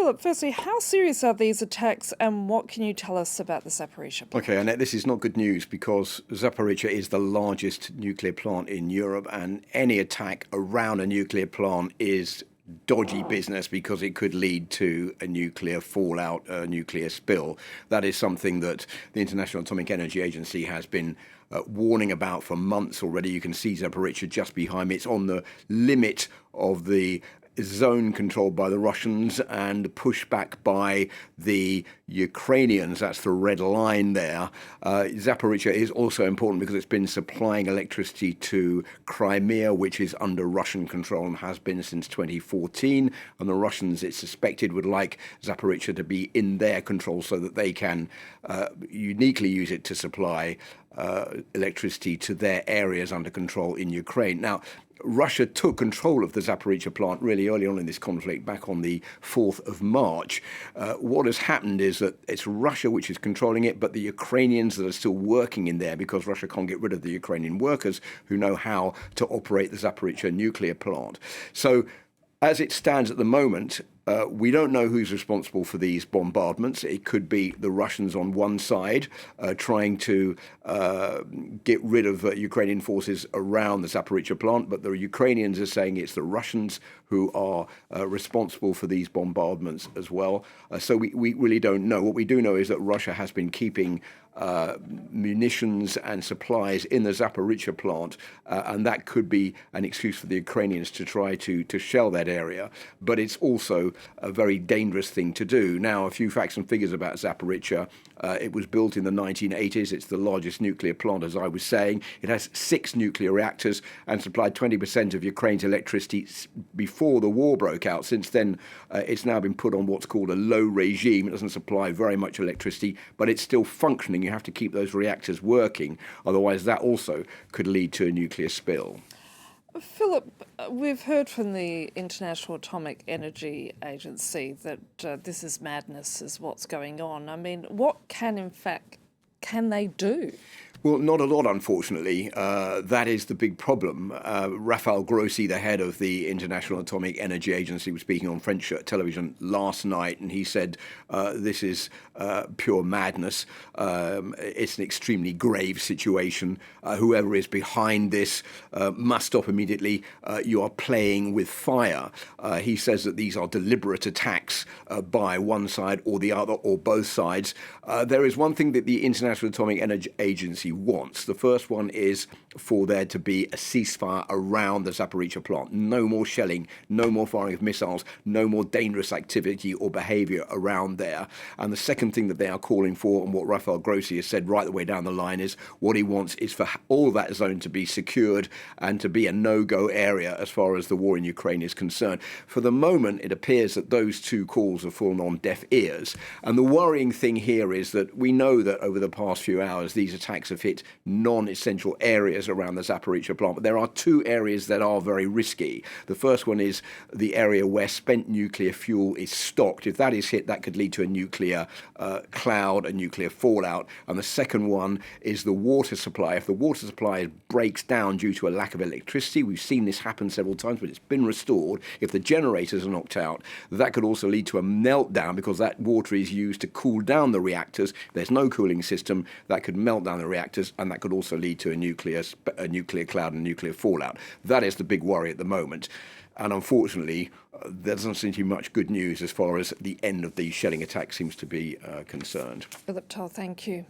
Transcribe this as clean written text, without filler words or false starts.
Philip, firstly, how serious are these attacks and what can you tell us about the Zaporizhzhia plant? Okay, Annette, this is not good news because Zaporizhzhia is the largest nuclear plant in Europe, and any attack around a nuclear plant is dodgy business because it could lead to a nuclear fallout, a nuclear spill. That is something that the International Atomic Energy Agency has been warning about for months already. You can see Zaporizhzhia just behind me. It's on the limit of the zone controlled by the Russians and pushed back by the Ukrainians. That's the red line there. Zaporizhzhia is also important because it's been supplying electricity to Crimea, which is under Russian control and has been since 2014. And the Russians, it's suspected, would like Zaporizhzhia to be in their control so that they can uniquely use it to supply electricity to their areas under control in Ukraine. Now, Russia took control of the Zaporizhzhia plant really early on in this conflict, back on the 4th of March. What has happened is that it's Russia which is controlling it, but the Ukrainians that are still working in there, because Russia can't get rid of the Ukrainian workers who know how to operate the Zaporizhzhia nuclear plant. So as it stands at the moment, we don't know who's responsible for these bombardments. It could be the Russians on one side trying to get rid of Ukrainian forces around the Zaporizhzhia plant, but the Ukrainians are saying it's the Russians who are responsible for these bombardments as well. So we really don't know. What we do know is that Russia has been keeping munitions and supplies in the Zaporizhzhia plant, and that could be an excuse for the Ukrainians to try to shell that area. But it's also a very dangerous thing to do. Now, a few facts and figures about Zaporizhzhia. It was built in the 1980s. It's the largest nuclear plant, as I was saying. It has 6 nuclear reactors and supplied 20% of Ukraine's electricity before the war broke out. Since then, it's now been put on what's called a low regime. It doesn't supply very much electricity, but it's still functioning. You have to keep those reactors working. Otherwise, that also could lead to a nuclear spill. Philip, we've heard from the International Atomic Energy Agency that this is madness, is what's going on. I mean, what can they do? Well, not a lot, unfortunately. That is the big problem. Rafael Grossi, the head of the International Atomic Energy Agency, was speaking on French television last night, and he said this is pure madness. It's an extremely grave situation. Whoever is behind this must stop immediately. You are playing with fire. He says that these are deliberate attacks by one side or the other, or both sides. There is one thing that the International Atomic Energy Agency wants. The first one is for there to be a ceasefire around the Zaporizhzhia plant. No more shelling, no more firing of missiles, no more dangerous activity or behaviour around there. And the second thing that they are calling for, and what Rafael Grossi has said right the way down the line, is what he wants is for all that zone to be secured and to be a no-go area as far as the war in Ukraine is concerned. For the moment, it appears that those two calls have fallen on deaf ears. And the worrying thing here is that we know that over the past few hours, these attacks have hit non-essential areas around the Zaporizhzhia plant. But there are 2 areas that are very risky. The first one is the area where spent nuclear fuel is stocked. If that is hit, that could lead to a nuclear cloud, a nuclear fallout. And the second one is the water supply. If the water supply breaks down due to a lack of electricity, we've seen this happen several times, but it's been restored. If the generators are knocked out, that could also lead to a meltdown because that water is used to cool down the reactors. If there's no cooling system, that could melt down the reactors, and that could also lead to a nuclear cloud and nuclear fallout. That is the big worry at the moment. And unfortunately, there doesn't seem to be much good news as far as the end of the shelling attack seems to be concerned. Philip Turle, thank you.